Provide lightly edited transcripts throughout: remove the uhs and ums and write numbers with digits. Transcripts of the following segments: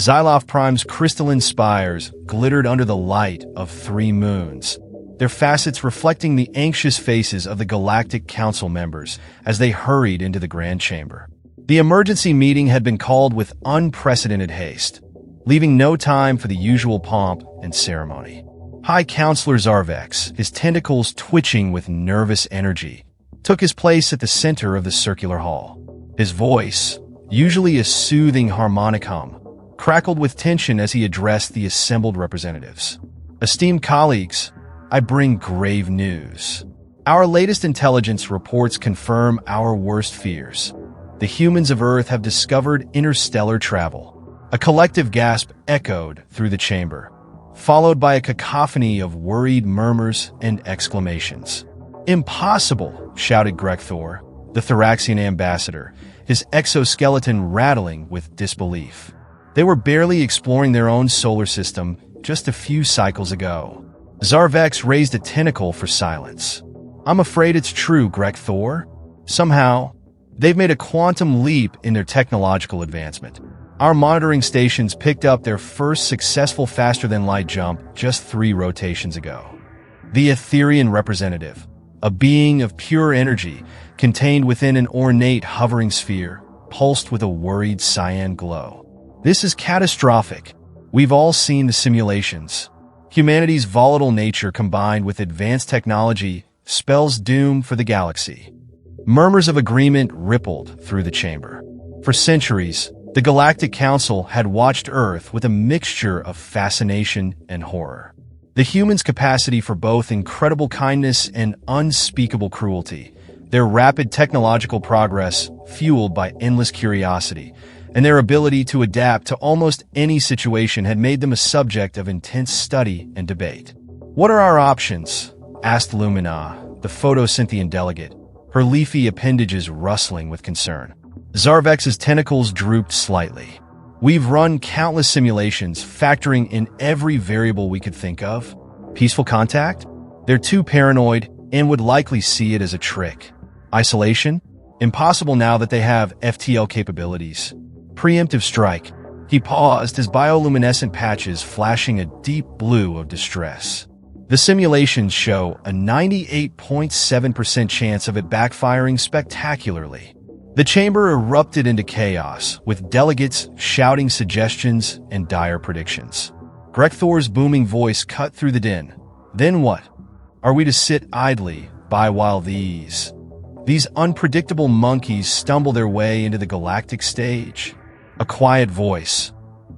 Xyloth Prime's crystalline spires glittered under the light of 3 moons, their facets reflecting the anxious faces of the Galactic Council members as they hurried into the Grand Chamber. The emergency meeting had been called with unprecedented haste, leaving no time for the usual pomp and ceremony. High Counselor Zarvex, his tentacles twitching with nervous energy, took his place at the center of the circular hall. His voice, usually a soothing harmonic hum, crackled with tension as he addressed the assembled representatives. Esteemed colleagues, I bring grave news. Our latest intelligence reports confirm our worst fears. The humans of Earth have discovered interstellar travel. A collective gasp echoed through the chamber, followed by a cacophony of worried murmurs and exclamations. Impossible, shouted Grekthor, the Thoraxian ambassador, his exoskeleton rattling with disbelief. They were barely exploring their own solar system just a few cycles ago. Zarvex raised a tentacle for silence. I'm afraid it's true, Grekthor. Somehow, they've made a quantum leap in their technological advancement. Our monitoring stations picked up their first successful faster-than-light jump just 3 rotations ago. The Etherian representative, a being of pure energy contained within an ornate hovering sphere, pulsed with a worried cyan glow. This is catastrophic. We've all seen the simulations. Humanity's volatile nature combined with advanced technology spells doom for the galaxy. Murmurs of agreement rippled through the chamber. For centuries, the Galactic Council had watched Earth with a mixture of fascination and horror. The humans' capacity for both incredible kindness and unspeakable cruelty, their rapid technological progress fueled by endless curiosity, and their ability to adapt to almost any situation had made them a subject of intense study and debate. What are our options? Asked Lumina, the photosynthean delegate, her leafy appendages rustling with concern. Zarvex's tentacles drooped slightly. We've run countless simulations, factoring in every variable we could think of. Peaceful contact? They're too paranoid and would likely see it as a trick. Isolation? Impossible now that they have FTL capabilities. Preemptive strike. He paused, his bioluminescent patches flashing a deep blue of distress. The simulations show a 98.7% chance of it backfiring spectacularly. The chamber erupted into chaos, with delegates shouting suggestions and dire predictions. Grekthor's booming voice cut through the din. Then what? Are we to sit idly by while these unpredictable monkeys stumble their way into the galactic stage? A quiet voice,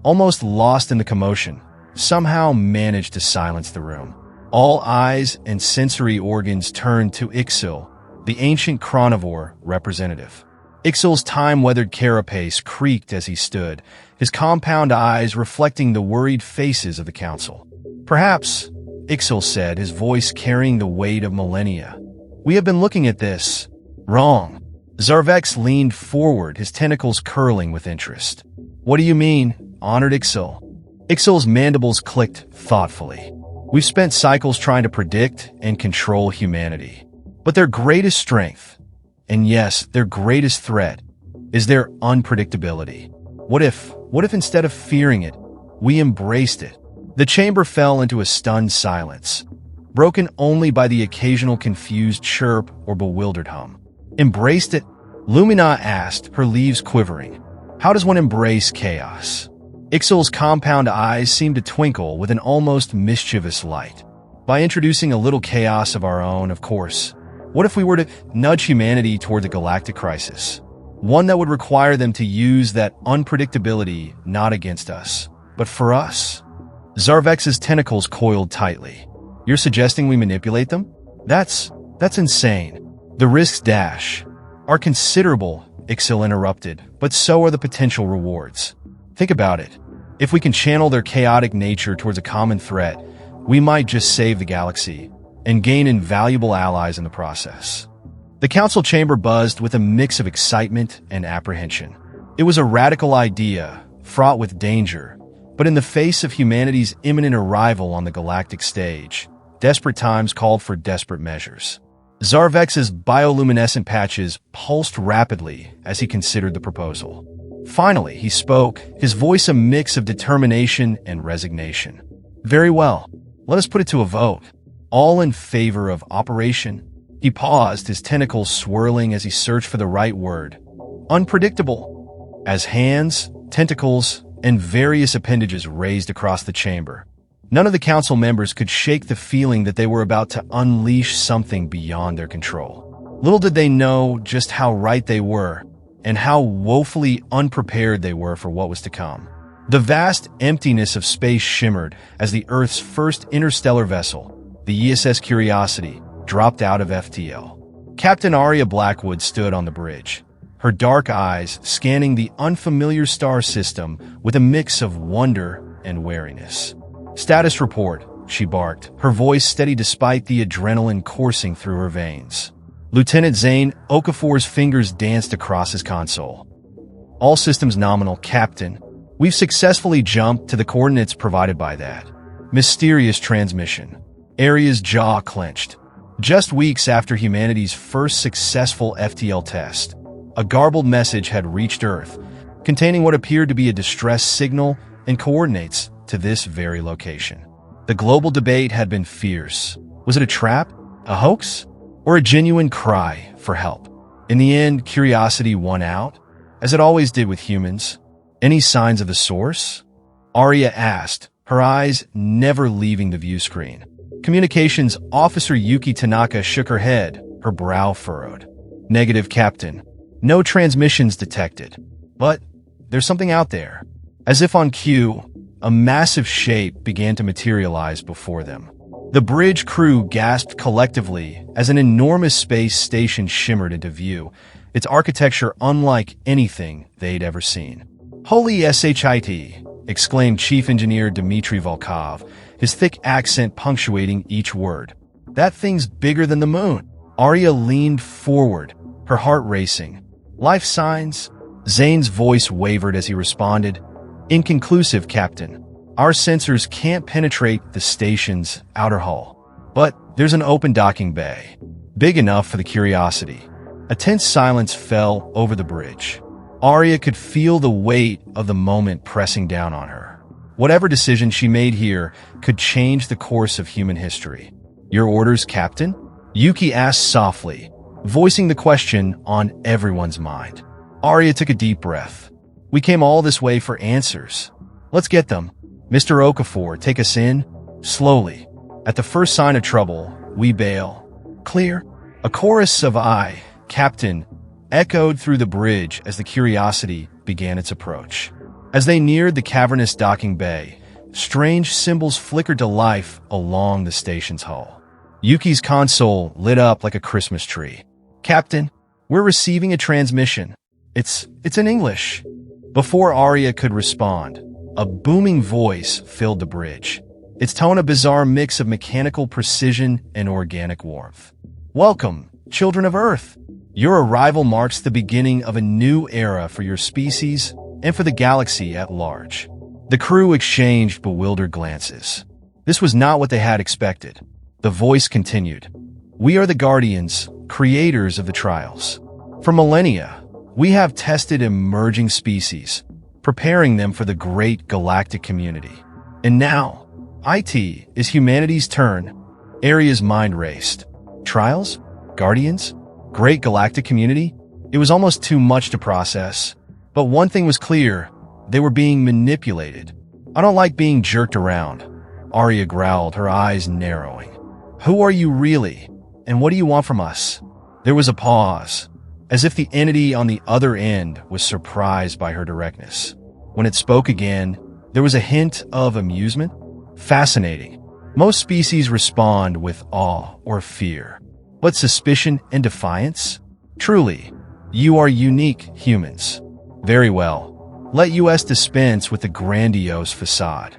almost lost in the commotion, somehow managed to silence the room. All eyes and sensory organs turned to Ixil, the ancient chronivore representative. Ixil's time-weathered carapace creaked as he stood, his compound eyes reflecting the worried faces of the council. Perhaps, Ixil said, his voice carrying the weight of millennia. We have been looking at this. Wrong. Zarvex leaned forward, his tentacles curling with interest. What do you mean, honored Ixil? Ixil's mandibles clicked thoughtfully. We've spent cycles trying to predict and control humanity. But their greatest strength, and yes, their greatest threat, is their unpredictability. What if instead of fearing it, we embraced it? The chamber fell into a stunned silence, broken only by the occasional confused chirp or bewildered hum. Embraced it? Lumina asked, her leaves quivering. How does one embrace chaos? Ixil's compound eyes seemed to twinkle with an almost mischievous light. By introducing a little chaos of our own, of course. What if we were to nudge humanity toward the galactic crisis? One that would require them to use that unpredictability not against us, but for us. Zarvex's tentacles coiled tightly. You're suggesting we manipulate them? That's insane. The risks are considerable, Ixil interrupted, but so are the potential rewards. Think about it. If we can channel their chaotic nature towards a common threat, we might just save the galaxy and gain invaluable allies in the process. The council chamber buzzed with a mix of excitement and apprehension. It was a radical idea, fraught with danger, but in the face of humanity's imminent arrival on the galactic stage, desperate times called for desperate measures. Zarvex's bioluminescent patches pulsed rapidly as he considered the proposal. Finally, he spoke, his voice a mix of determination and resignation. Very well. Let us put it to a vote. All in favor of operation? He paused, his tentacles swirling as he searched for the right word. Unpredictable. As hands, tentacles, and various appendages raised across the chamber, none of the council members could shake the feeling that they were about to unleash something beyond their control. Little did they know just how right they were, and how woefully unprepared they were for what was to come. The vast emptiness of space shimmered as the Earth's first interstellar vessel, the ESS Curiosity, dropped out of FTL. Captain Arya Blackwood stood on the bridge, her dark eyes scanning the unfamiliar star system with a mix of wonder and wariness. "Status report," she barked, her voice steady despite the adrenaline coursing through her veins. Lieutenant Zane Okafor's fingers danced across his console. "All systems nominal, Captain. We've successfully jumped to the coordinates provided by that mysterious transmission." Arya's jaw clenched. Just weeks after humanity's first successful FTL test, a garbled message had reached Earth, containing what appeared to be a distress signal and coordinates to this very location. The global debate had been fierce. Was it a trap? A hoax? Or a genuine cry for help? In the end, curiosity won out, as it always did with humans. "Any signs of the source?" Arya asked, her eyes never leaving the view screen. Communications Officer Yuki Tanaka shook her head, her brow furrowed. "Negative, Captain. No transmissions detected. But there's something out there." As if on cue, a massive shape began to materialize before them. The bridge crew gasped collectively as an enormous space station shimmered into view, its architecture unlike anything they'd ever seen. "Holy shit!" exclaimed Chief Engineer Dmitry Volkov, his thick accent punctuating each word. "That thing's bigger than the moon." Arya leaned forward, her heart racing. "Life signs?" Zane's voice wavered as he responded. "Inconclusive, Captain. Our sensors can't penetrate the station's outer hull. But there's an open docking bay, big enough for the Curiosity." A tense silence fell over the bridge. Arya could feel the weight of the moment pressing down on her. Whatever decision she made here could change the course of human history. "Your orders, Captain?" Yuki asked softly, voicing the question on everyone's mind. Arya took a deep breath. "We came all this way for answers. Let's get them. Mr. Okafor, take us in, slowly. At the first sign of trouble, we bail. Clear?" A chorus of "Aye, Captain," echoed through the bridge as the Curiosity began its approach. As they neared the cavernous docking bay, strange symbols flickered to life along the station's hull. Yuki's console lit up like a Christmas tree. "Captain, we're receiving a transmission. It's in English." Before Arya could respond, a booming voice filled the bridge, its tone a bizarre mix of mechanical precision and organic warmth. "Welcome, children of Earth. Your arrival marks the beginning of a new era for your species and for the galaxy at large." The crew exchanged bewildered glances. This was not what they had expected. The voice continued. "We are the Guardians, creators of the trials. For millennia, we have tested emerging species, preparing them for the great galactic community. And now, IT is humanity's turn." Arya's mind raced. Trials? Guardians? Great galactic community? It was almost too much to process. But one thing was clear. They were being manipulated. "I don't like being jerked around," Arya growled, her eyes narrowing. "Who are you really? And what do you want from us?" There was a pause, as if the entity on the other end was surprised by her directness. When it spoke again, there was a hint of amusement. "Fascinating. Most species respond with awe or fear. But suspicion and defiance? Truly, you are unique humans. Very well. Let us dispense with the grandiose facade."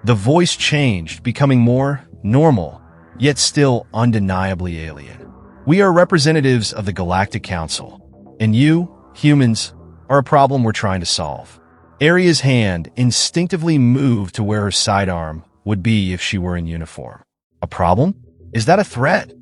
The voice changed, becoming more normal, yet still undeniably alien. "We are representatives of the Galactic Council, and you, humans, are a problem we're trying to solve." Arya's hand instinctively moved to where her sidearm would be if she were in uniform. "A problem? Is that a threat?"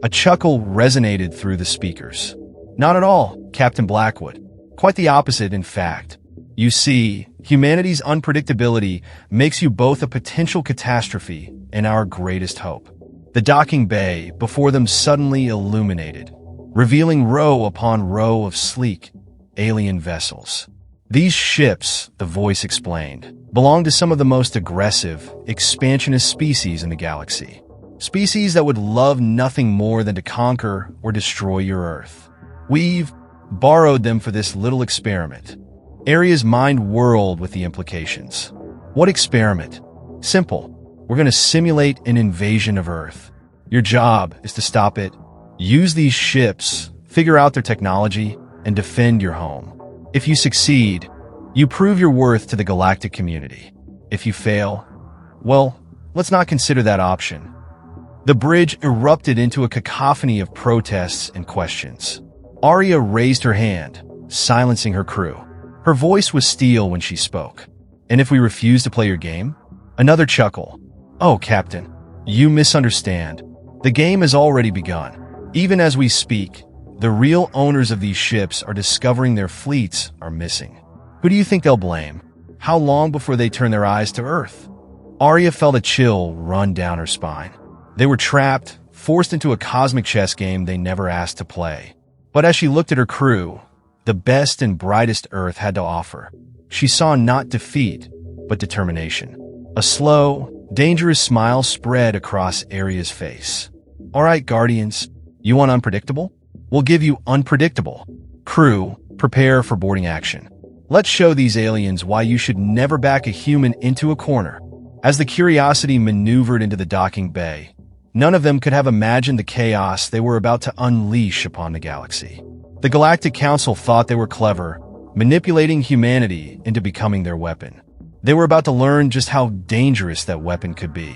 A chuckle resonated through the speakers. "Not at all, Captain Blackwood. Quite the opposite, in fact. You see, humanity's unpredictability makes you both a potential catastrophe and our greatest hope. The docking bay before them suddenly illuminated, revealing row upon row of sleek, alien vessels. These ships, the voice explained, belong to some of the most aggressive, expansionist species in the galaxy. Species that would love nothing more than to conquer or destroy your Earth. We've borrowed them for this little experiment. Aria's mind whirled with the implications. What experiment? Simple. We're going to simulate an invasion of Earth. Your job is to stop it, use these ships, figure out their technology, and defend your home. If you succeed, you prove your worth to the galactic community. If you fail, well, let's not consider that option. The bridge erupted into a cacophony of protests and questions. Aria raised her hand, silencing her crew. Her voice was steel when she spoke. And if we refuse to play your game? Another chuckle. Oh, Captain, you misunderstand. The game has already begun. Even as we speak, the real owners of these ships are discovering their fleets are missing. Who do you think they'll blame? How long before they turn their eyes to Earth? Aria felt a chill run down her spine. They were trapped, forced into a cosmic chess game they never asked to play. But as she looked at her crew, the best and brightest Earth had to offer, she saw not defeat, but determination. A slow, dangerous smile spread across Aria's face. All right, Guardians, you want unpredictable? We'll give you unpredictable. Crew, prepare for boarding action. Let's show these aliens why you should never back a human into a corner. As the Curiosity maneuvered into the docking bay, none of them could have imagined the chaos they were about to unleash upon the galaxy. The Galactic Council thought they were clever, manipulating humanity into becoming their weapon. They were about to learn just how dangerous that weapon could be.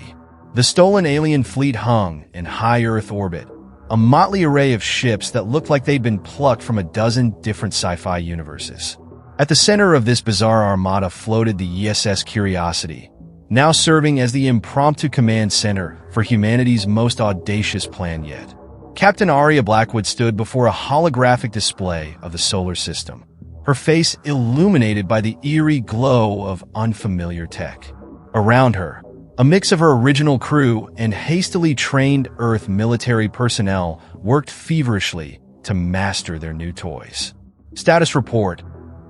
The stolen alien fleet hung in high Earth orbit, a motley array of ships that looked like they'd been plucked from a dozen different sci-fi universes. At the center of this bizarre armada floated the ESS Curiosity, now serving as the impromptu command center for humanity's most audacious plan yet. Captain Aria Blackwood stood before a holographic display of the solar system, her face illuminated by the eerie glow of unfamiliar tech. Around her, a mix of her original crew and hastily trained Earth military personnel worked feverishly to master their new toys. Status report,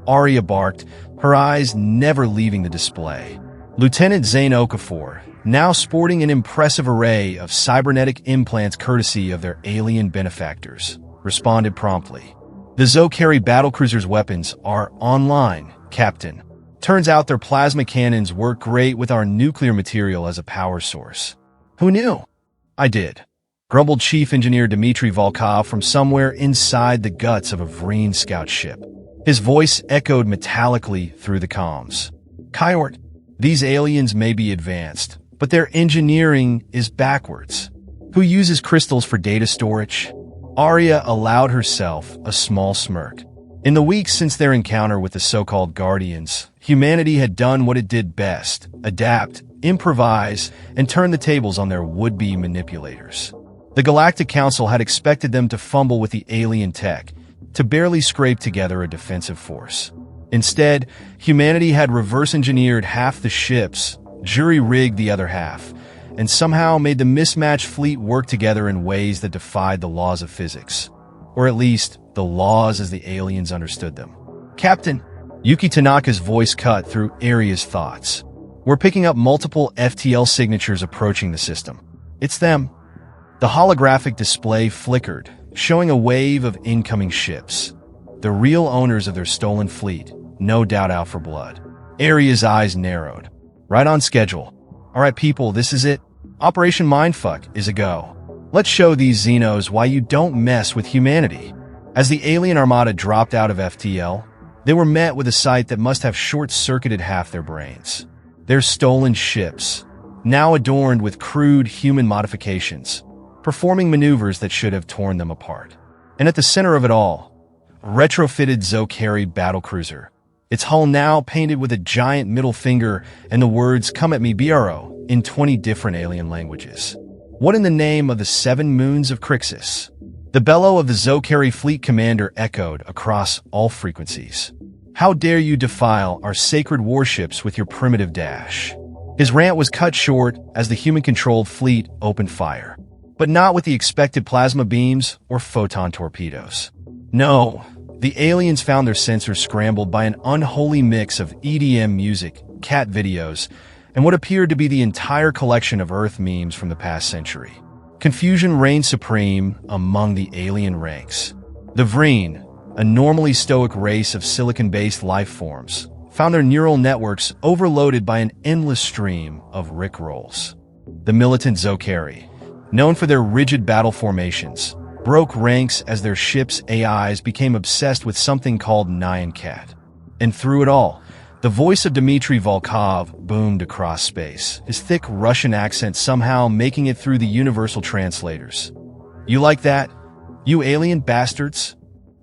Aria barked, her eyes never leaving the display. Lieutenant Zane Okafor, now sporting an impressive array of cybernetic implants courtesy of their alien benefactors, responded promptly. The Zokari battlecruiser's weapons are online, Captain. Turns out their plasma cannons work great with our nuclear material as a power source. Who knew? I did, grumbled Chief Engineer Dmitry Volkov from somewhere inside the guts of a Vreen scout ship. His voice echoed metallically through the comms. Kyort, these aliens may be advanced, but their engineering is backwards. Who uses crystals for data storage? Aria allowed herself a small smirk. In the weeks since their encounter with the so-called Guardians, humanity had done what it did best: adapt, improvise, and turn the tables on their would-be manipulators. The Galactic Council had expected them to fumble with the alien tech, to barely scrape together a defensive force. Instead, humanity had reverse-engineered half the ships, jury-rigged the other half, and somehow made the mismatched fleet work together in ways that defied the laws of physics. Or at least, the laws as the aliens understood them. Captain, Yuki Tanaka's voice cut through Aria's thoughts. We're picking up multiple FTL signatures approaching the system. It's them. The holographic display flickered, showing a wave of incoming ships. The real owners of their stolen fleet, no doubt out for blood. Aria's eyes narrowed. Right on schedule. All right, people, this is it. Operation Mindfuck is a go. Let's show these Xenos why you don't mess with humanity. As the alien armada dropped out of FTL, they were met with a sight that must have short-circuited half their brains. Their stolen ships, now adorned with crude human modifications, performing maneuvers that should have torn them apart. And at the center of it all, retrofitted Zokari battlecruiser, its hull now painted with a giant middle finger and the words "Come at me, BRO" in 20 different alien languages. What in the name of the 7 moons of Crixus? The bellow of the Zokari fleet commander echoed across all frequencies. How dare you defile our sacred warships with your primitive dash? His rant was cut short as the human-controlled fleet opened fire, but not with the expected plasma beams or photon torpedoes. No, the aliens found their sensors scrambled by an unholy mix of EDM music, cat videos, and what appeared to be the entire collection of Earth memes from the past century. Confusion reigned supreme among the alien ranks. The Vreen, a normally stoic race of silicon-based life forms, found their neural networks overloaded by an endless stream of rickrolls. The militant Zokari, known for their rigid battle formations, broke ranks as their ship's AIs became obsessed with something called Nyan Cat. And through it all, the voice of Dmitry Volkov boomed across space, his thick Russian accent somehow making it through the universal translators. You like that? You alien bastards?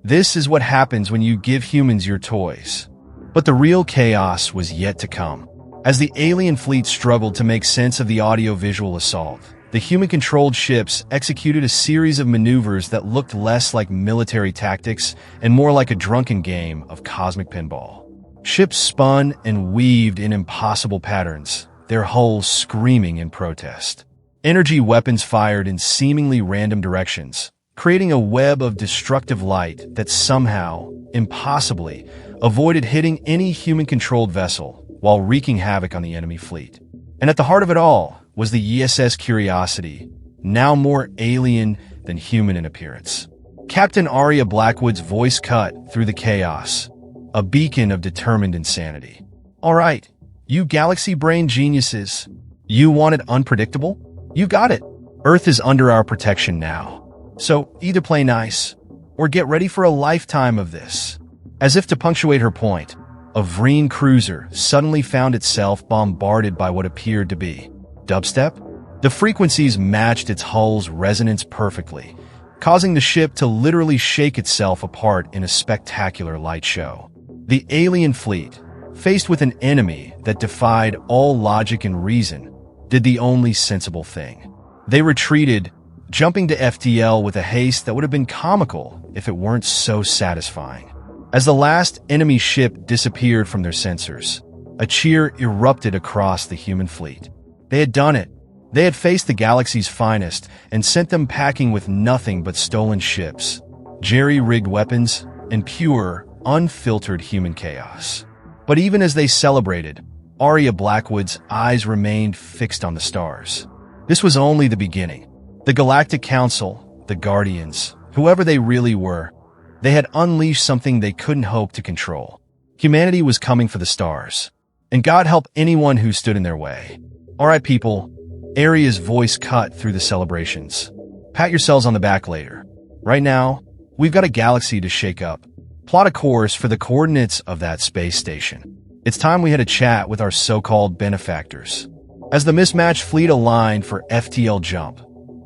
This is what happens when you give humans your toys. But the real chaos was yet to come. As the alien fleet struggled to make sense of the audio-visual assault, the human-controlled ships executed a series of maneuvers that looked less like military tactics and more like a drunken game of cosmic pinball. Ships spun and weaved in impossible patterns, their hulls screaming in protest. Energy weapons fired in seemingly random directions, creating a web of destructive light that somehow, impossibly, avoided hitting any human-controlled vessel while wreaking havoc on the enemy fleet. And at the heart of it all was the USS Curiosity, now more alien than human in appearance. Captain Arya Blackwood's voice cut through the chaos, a beacon of determined insanity. All right, you galaxy brain geniuses. You wanted unpredictable? You got it. Earth is under our protection now. So either play nice, or get ready for a lifetime of this. As if to punctuate her point, a Vreen cruiser suddenly found itself bombarded by what appeared to be dubstep. The frequencies matched its hull's resonance perfectly, causing the ship to literally shake itself apart in a spectacular light show. The alien fleet, faced with an enemy that defied all logic and reason, did the only sensible thing. They retreated, jumping to FTL with a haste that would have been comical if it weren't so satisfying. As the last enemy ship disappeared from their sensors, a cheer erupted across the human fleet. They had done it. They had faced the galaxy's finest and sent them packing with nothing but stolen ships, jerry-rigged weapons, and pure, unfiltered human chaos. But even as they celebrated, Arya Blackwood's eyes remained fixed on the stars. This was only the beginning. The Galactic Council, the Guardians, whoever they really were, they had unleashed something they couldn't hope to control. Humanity was coming for the stars, and God help anyone who stood in their way. All right, people, Arya's voice cut through the celebrations. Pat yourselves on the back later. Right now, we've got a galaxy to shake up. Plot a course for the coordinates of that space station. It's time we had a chat with our so-called benefactors. As the mismatched fleet aligned for FTL jump,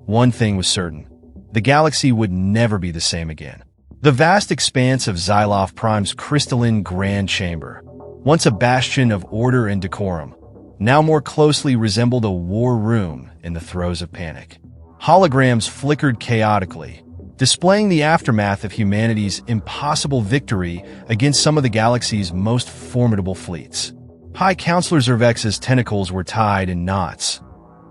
one thing was certain. The galaxy would never be the same again. The vast expanse of Xyloth Prime's crystalline grand chamber, once a bastion of order and decorum, now more closely resembled a war room in the throes of panic. Holograms flickered chaotically, displaying the aftermath of humanity's impossible victory against some of the galaxy's most formidable fleets. High Counselor Zervex's tentacles were tied in knots,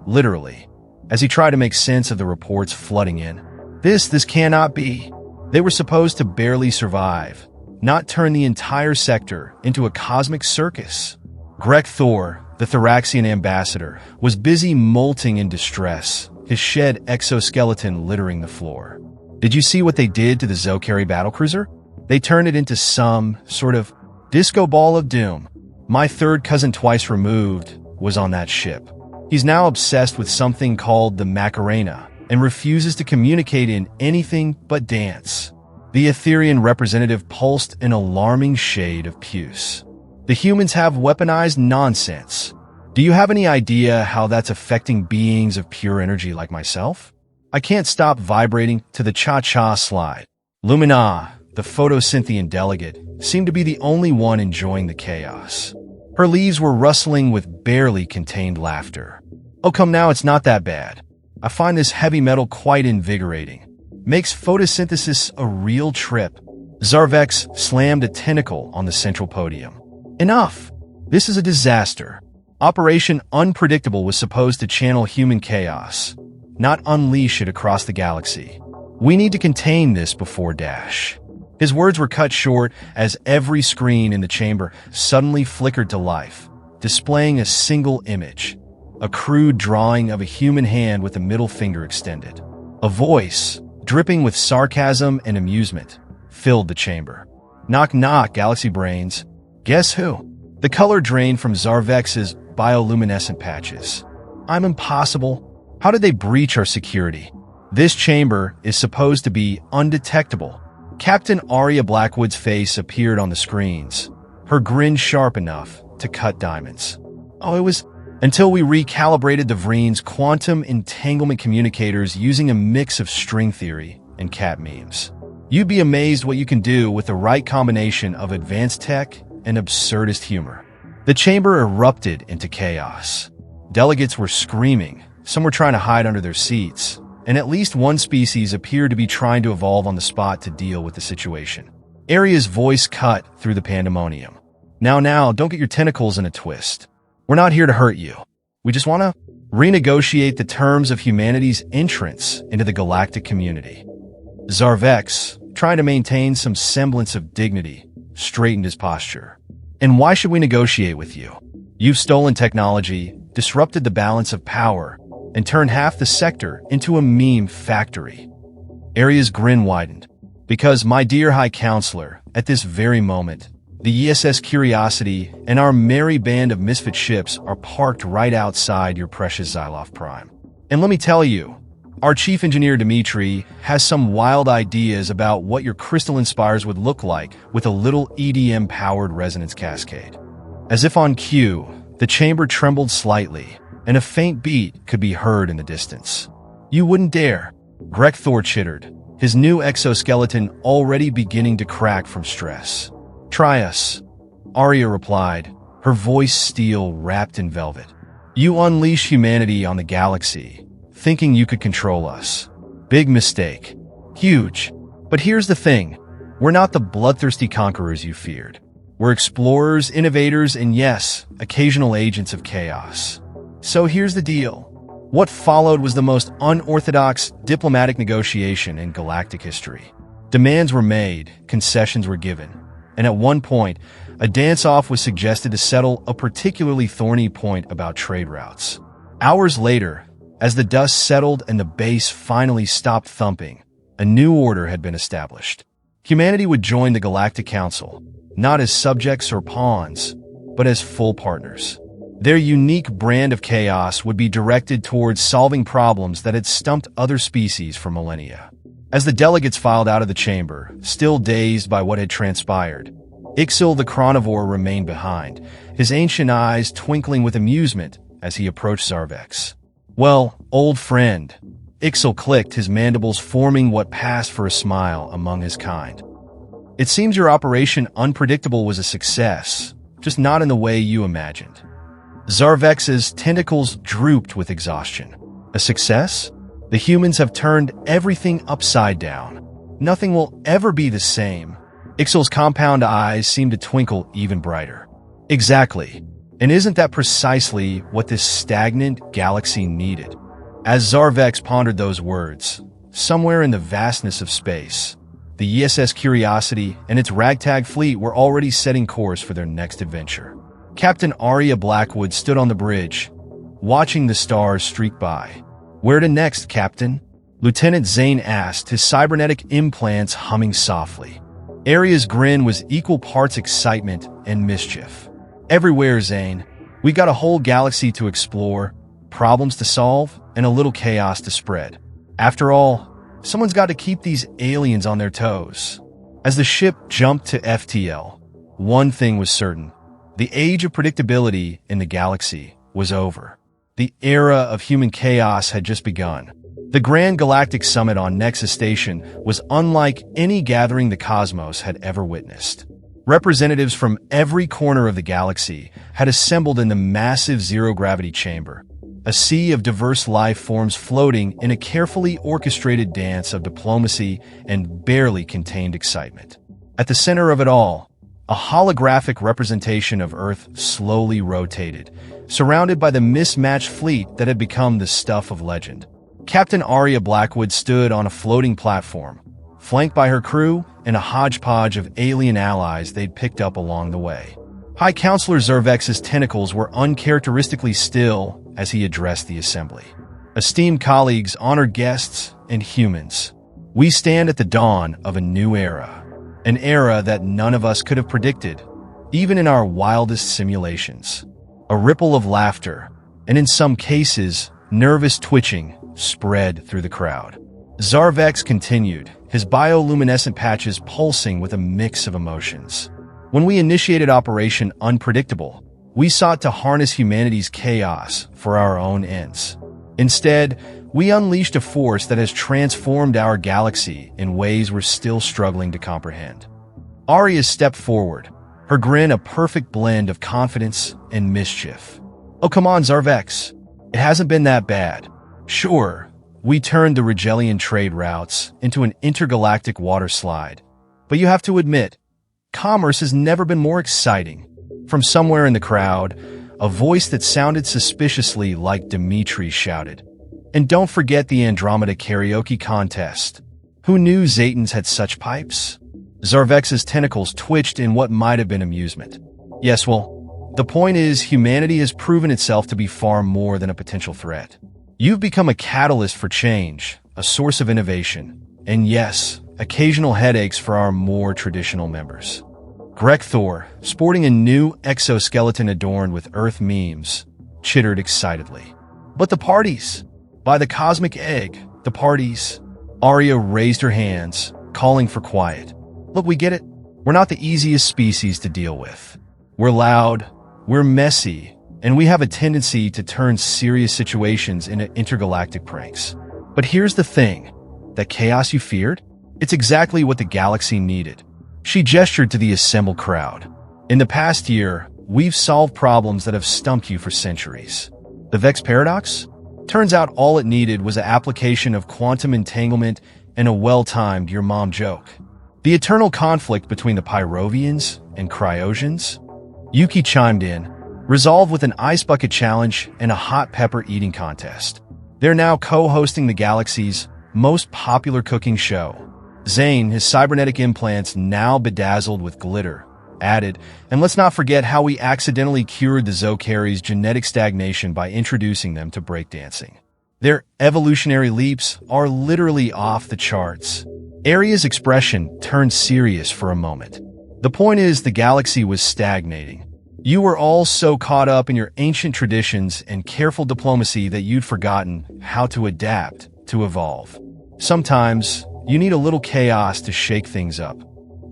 literally, as he tried to make sense of the reports flooding in. This cannot be. They were supposed to barely survive, not turn the entire sector into a cosmic circus. Greg Thor, the Thoraxian ambassador, was busy molting in distress, his shed exoskeleton littering the floor. Did you see what they did to the Zokari battlecruiser? They turned it into some sort of disco ball of doom. My third cousin twice removed was on that ship. He's now obsessed with something called the Macarena and refuses to communicate in anything but dance. The Etherian representative pulsed an alarming shade of puce. The humans have weaponized nonsense. Do you have any idea how that's affecting beings of pure energy like myself? I can't stop vibrating to the cha-cha slide. Lumina, the photosynthean delegate, seemed to be the only one enjoying the chaos. Her leaves were rustling with barely contained laughter. Oh, come now, it's not that bad. I find this heavy metal quite invigorating. Makes photosynthesis a real trip. Zarvex slammed a tentacle on the central podium. Enough! This is a disaster. Operation Unpredictable was supposed to channel human chaos, not unleash it across the galaxy. We need to contain this before Dash. His words were cut short as every screen in the chamber suddenly flickered to life, displaying a single image, a crude drawing of a human hand with a middle finger extended. A voice, dripping with sarcasm and amusement, filled the chamber. Knock knock, galaxy brains. Guess who? The color drained from Zarvex's bioluminescent patches. I'm impossible. How did they breach our security? This chamber is supposed to be undetectable. Captain Arya Blackwood's face appeared on the screens, her grin sharp enough to cut diamonds. Oh, it was until we recalibrated the Vreen's quantum entanglement communicators using a mix of string theory and cat memes. You'd be amazed what you can do with the right combination of advanced tech and absurdist humor. The chamber erupted into chaos. Delegates were screaming, some were trying to hide under their seats, and at least one species appeared to be trying to evolve on the spot to deal with the situation. Arya's voice cut through the pandemonium. Now, don't get your tentacles in a twist. We're not here to hurt you. We just want to renegotiate the terms of humanity's entrance into the galactic community. Zarvex, trying to maintain some semblance of dignity, straightened his posture. And why should we negotiate with you? You've stolen technology, disrupted the balance of power, and turned half the sector into a meme factory. Arya's grin widened. Because, my dear High Counselor, at this very moment, the ESS Curiosity and our merry band of misfit ships are parked right outside your precious Xyloth Prime. And let me tell you, our chief engineer Dimitri has some wild ideas about what your crystalline spires would look like with a little EDM-powered resonance cascade. As if on cue, the chamber trembled slightly, and a faint beat could be heard in the distance. You wouldn't dare, Greg Thor chittered, his new exoskeleton already beginning to crack from stress. Try us, Arya replied, her voice steel wrapped in velvet. You unleash humanity on the galaxy, thinking you could control us. Big mistake. Huge. But here's the thing. We're not the bloodthirsty conquerors you feared. We're explorers, innovators, and yes, occasional agents of chaos. So here's the deal. What followed was the most unorthodox diplomatic negotiation in galactic history. Demands were made, concessions were given, and at one point, a dance-off was suggested to settle a particularly thorny point about trade routes. Hours later, as the dust settled and the base finally stopped thumping, a new order had been established. Humanity would join the Galactic Council, not as subjects or pawns, but as full partners. Their unique brand of chaos would be directed towards solving problems that had stumped other species for millennia. As the delegates filed out of the chamber, still dazed by what had transpired, Ixil the Chronivore remained behind, his ancient eyes twinkling with amusement as he approached Zarvex. Well, old friend, Ixil clicked, his mandibles forming what passed for a smile among his kind. It seems your Operation Unpredictable was a success, just not in the way you imagined. Zarvex's tentacles drooped with exhaustion. A success? The humans have turned everything upside down. Nothing will ever be the same. Ixil's compound eyes seemed to twinkle even brighter. Exactly. And isn't that precisely what this stagnant galaxy needed? As Zarvex pondered those words, somewhere in the vastness of space, the ESS Curiosity and its ragtag fleet were already setting course for their next adventure. Captain Arya Blackwood stood on the bridge, watching the stars streak by. Where to next, Captain? Lieutenant Zane asked, his cybernetic implants humming softly. Arya's grin was equal parts excitement and mischief. Everywhere, Zane. We got a whole galaxy to explore, problems to solve, and a little chaos to spread. After all, someone's got to keep these aliens on their toes. As the ship jumped to FTL, one thing was certain. The age of predictability in the galaxy was over. The era of human chaos had just begun. The Grand Galactic Summit on Nexus Station was unlike any gathering the cosmos had ever witnessed. Representatives from every corner of the galaxy had assembled in the massive zero-gravity chamber, a sea of diverse life forms floating in a carefully orchestrated dance of diplomacy and barely contained excitement. At the center of it all, a holographic representation of Earth slowly rotated, surrounded by the mismatched fleet that had become the stuff of legend. Captain Arya Blackwood stood on a floating platform, flanked by her crew and a hodgepodge of alien allies they'd picked up along the way. High Counselor Zervex's tentacles were uncharacteristically still as he addressed the assembly. Esteemed colleagues, honored guests, and humans, we stand at the dawn of a new era. An era that none of us could have predicted, even in our wildest simulations. A ripple of laughter, and in some cases, nervous twitching, spread through the crowd. Zarvex continued, his bioluminescent patches pulsing with a mix of emotions. When we initiated Operation Unpredictable, we sought to harness humanity's chaos for our own ends. Instead, we unleashed a force that has transformed our galaxy in ways we're still struggling to comprehend. Arya stepped forward, her grin a perfect blend of confidence and mischief. Oh, come on, Zarvex. It hasn't been that bad. Sure, we turned the Rigelian trade routes into an intergalactic water slide. But you have to admit, commerce has never been more exciting. From somewhere in the crowd, a voice that sounded suspiciously like Dimitri shouted. And don't forget the Andromeda karaoke contest. Who knew Zaytans had such pipes? Zarvex's tentacles twitched in what might have been amusement. Yes, well, the point is humanity has proven itself to be far more than a potential threat. You've become a catalyst for change, a source of innovation, and yes, occasional headaches for our more traditional members. Greg Thor, sporting a new exoskeleton adorned with Earth memes, chittered excitedly. But the parties! By the cosmic egg, the parties! Arya raised her hands, calling for quiet. Look, we get it. We're not the easiest species to deal with. We're loud, we're messy, and we have a tendency to turn serious situations into intergalactic pranks. But here's the thing. That chaos you feared? It's exactly what the galaxy needed. She gestured to the assembled crowd. In the past year, we've solved problems that have stumped you for centuries. The Vex Paradox? Turns out all it needed was an application of quantum entanglement and a well-timed your mom joke. The eternal conflict between the Pyrovians and Cryosians? Yuki chimed in, resolved with an ice bucket challenge and a hot pepper eating contest. They're now co-hosting the galaxy's most popular cooking show. Zane, his cybernetic implants now bedazzled with glitter, added, and let's not forget how we accidentally cured the Zokaries' genetic stagnation by introducing them to breakdancing. Their evolutionary leaps are literally off the charts. Arya's expression turned serious for a moment. The point is, the galaxy was stagnating. You were all so caught up in your ancient traditions and careful diplomacy that you'd forgotten how to adapt, to evolve. Sometimes, you need a little chaos to shake things up.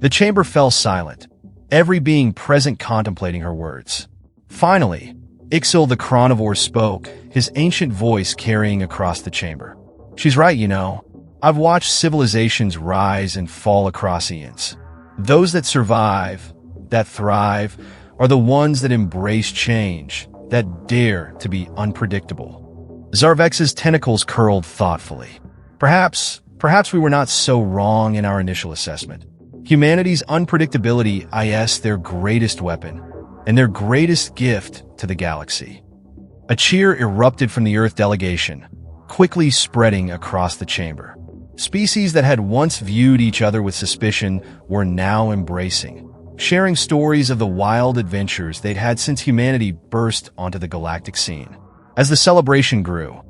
The chamber fell silent, every being present contemplating her words. Finally, Ixil the Chronivore spoke, his ancient voice carrying across the chamber. She's right, you know. I've watched civilizations rise and fall across eons. Those that survive, that thrive, are the ones that embrace change, that dare to be unpredictable. Zarvex's tentacles curled thoughtfully. Perhaps we were not so wrong in our initial assessment. Humanity's unpredictability is their greatest weapon, and their greatest gift to the galaxy. A cheer erupted from the Earth delegation, quickly spreading across the chamber. Species that had once viewed each other with suspicion were now embracing, sharing stories of the wild adventures they'd had since humanity burst onto the galactic scene. As the celebration grew,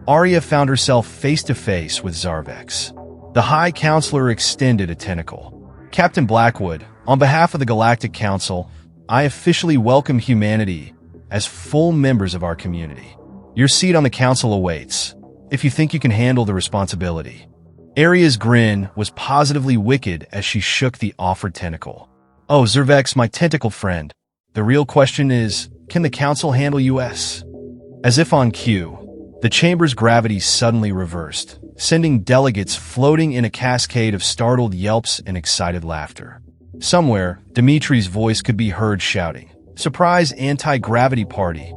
Arya found herself face-to-face with Zarvex. The High Counselor extended a tentacle. Captain Blackwood, on behalf of the Galactic Council, I officially welcome humanity as full members of our community. Your seat on the council awaits, if you think you can handle the responsibility. Arya's grin was positively wicked as she shook the offered tentacle. Oh, Zervex, my tentacle friend. The real question is, can the council handle us? As if on cue, the chamber's gravity suddenly reversed, sending delegates floating in a cascade of startled yelps and excited laughter. Somewhere, Dimitri's voice could be heard shouting, "Surprise anti-gravity party!"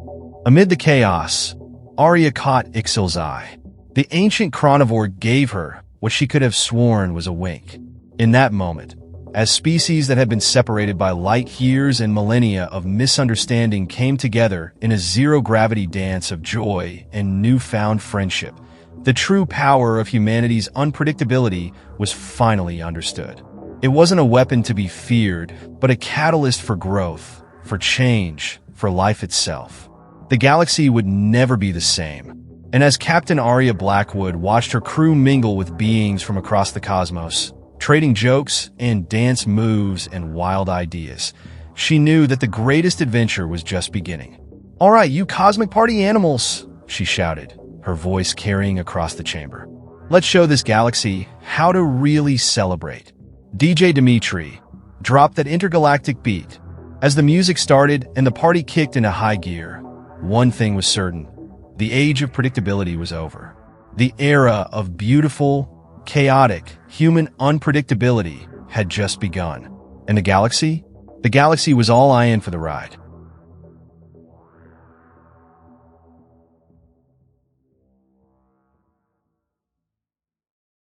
Amid the chaos, Arya caught Ixil's eye. The ancient chronivore gave her what she could have sworn was a wink. In that moment, as species that had been separated by light years and millennia of misunderstanding came together in a zero-gravity dance of joy and newfound friendship. The true power of humanity's unpredictability was finally understood. It wasn't a weapon to be feared, but a catalyst for growth, for change, for life itself. The galaxy would never be the same. And as Captain Arya Blackwood watched her crew mingle with beings from across the cosmos, trading jokes and dance moves and wild ideas, she knew that the greatest adventure was just beginning. "All right, you cosmic party animals," she shouted, her voice carrying across the chamber. "Let's show this galaxy how to really celebrate." DJ Dimitri dropped that intergalactic beat. As the music started and the party kicked into high gear, one thing was certain: the age of predictability was over. The era of beautiful, chaotic, human unpredictability had just begun. And the galaxy? The galaxy was all in for the ride.